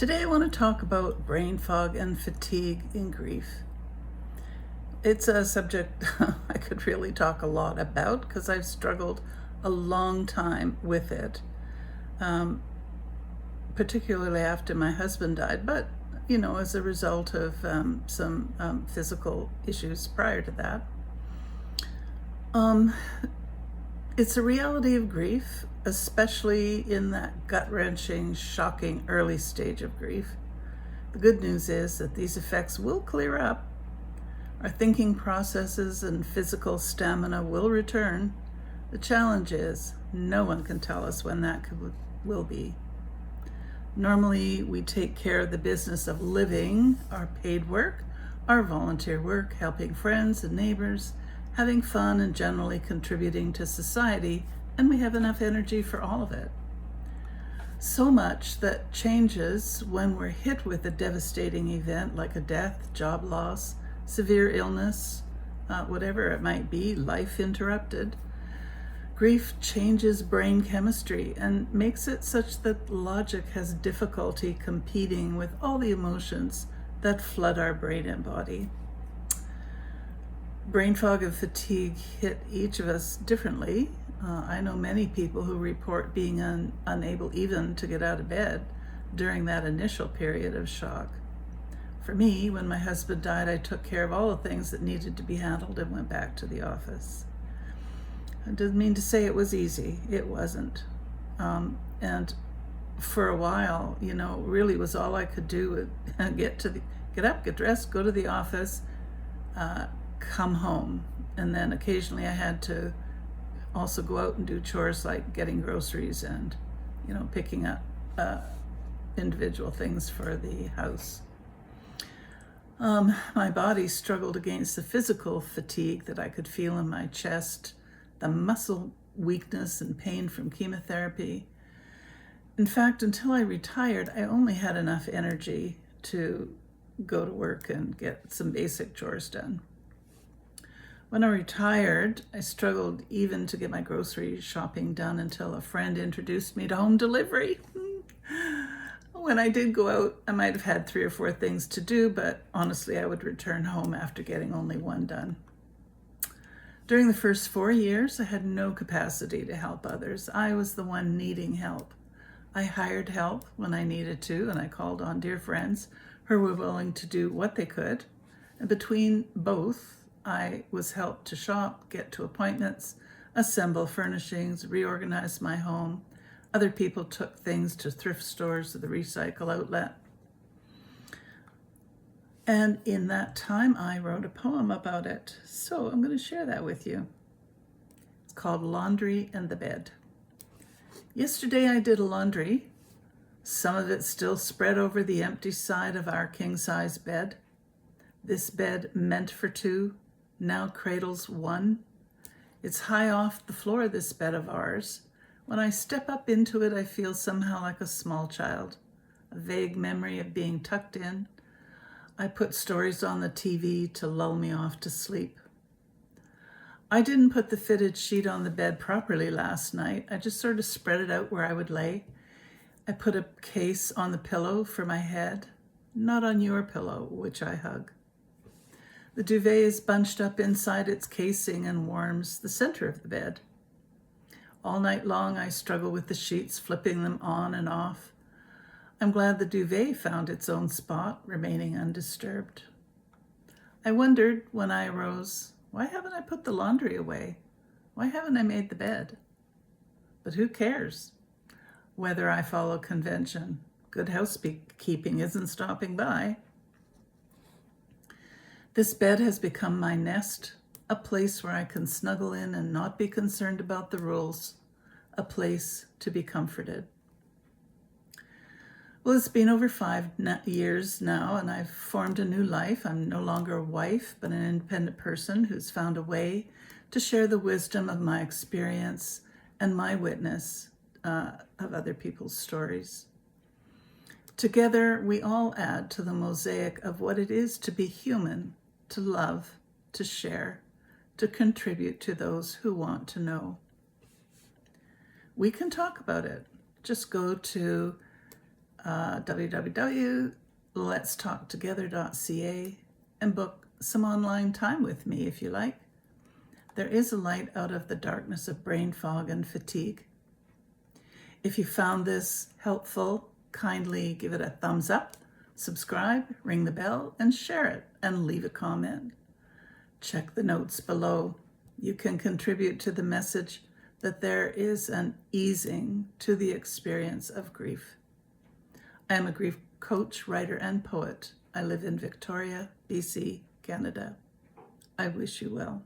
Today I want to talk about brain fog and fatigue in grief. It's a subject I could really talk a lot about because I've struggled a long time with it, particularly after my husband died, but as a result of some physical issues prior to that. It's a reality of grief, especially in that gut-wrenching, shocking early stage of grief. The good news is that these effects will clear up. Our thinking processes and physical stamina will return. The challenge is no one can tell us when that will be. Normally, we take care of the business of living, our paid work, our volunteer work, helping friends and neighbors, having fun and generally contributing to society, and we have enough energy for all of it. So much that changes when we're hit with a devastating event like a death, job loss, severe illness, whatever it might be, life interrupted. Grief changes brain chemistry and makes it such that logic has difficulty competing with all the emotions that flood our brain and body. Brain fog and fatigue hit each of us differently. I know many people who report being unable even to get out of bed during that initial period of shock. For me, when my husband died, I took care of all the things that needed to be handled and went back to the office. I didn't mean to say it was easy. It wasn't. And for a while, really was all I could do get up, get dressed, go to the office, come home. And then occasionally I had to also go out and do chores like getting groceries and, picking up individual things for the house. My body struggled against the physical fatigue that I could feel in my chest, the muscle weakness and pain from chemotherapy. In fact, until I retired, I only had enough energy to go to work and get some basic chores done. When I retired, I struggled even to get my grocery shopping done until a friend introduced me to home delivery. When I did go out, I might have had 3 or 4 things to do, but honestly, I would return home after getting only one done. During the first 4 years, I had no capacity to help others. I was the one needing help. I hired help when I needed to, and I called on dear friends who were willing to do what they could. And between both, I was helped to shop, get to appointments, assemble furnishings, reorganize my home. Other people took things to thrift stores or the recycle outlet. And in that time, I wrote a poem about it. So I'm going to share that with you. It's called Laundry and the Bed. Yesterday I did laundry. Some of it still spread over the empty side of our king-size bed. This bed meant for 2 now cradles 1. It's high off the floor, this bed of ours. When I step up into it, I feel somehow like a small child, a vague memory of being tucked in. I put stories on the TV to lull me off to sleep. I didn't put the fitted sheet on the bed properly last night. I just sort of spread it out where I would lay. I put a case on the pillow for my head, not on your pillow, which I hug. The duvet is bunched up inside its casing and warms the center of the bed. All night long, I struggle with the sheets, flipping them on and off. I'm glad the duvet found its own spot, remaining undisturbed. I wondered when I arose, why haven't I put the laundry away? Why haven't I made the bed? But who cares whether I follow convention? Good housekeeping isn't stopping by. This bed has become my nest, a place where I can snuggle in and not be concerned about the rules, a place to be comforted. Well, it's been over 5 years now, and I've formed a new life. I'm no longer a wife, but an independent person who's found a way to share the wisdom of my experience and my witness of other people's stories. Together, we all add to the mosaic of what it is to be human, to love, to share, to contribute to those who want to know. We can talk about it. Just go to www.letstalktogether.ca and book some online time with me if you like. There is a light out of the darkness of brain fog and fatigue. If you found this helpful, kindly give it a thumbs up, subscribe, ring the bell, and share it, and leave a comment. Check the notes below. You can contribute to the message that there is an easing to the experience of grief. I am a grief coach, writer, and poet. I live in Victoria, BC, Canada. I wish you well.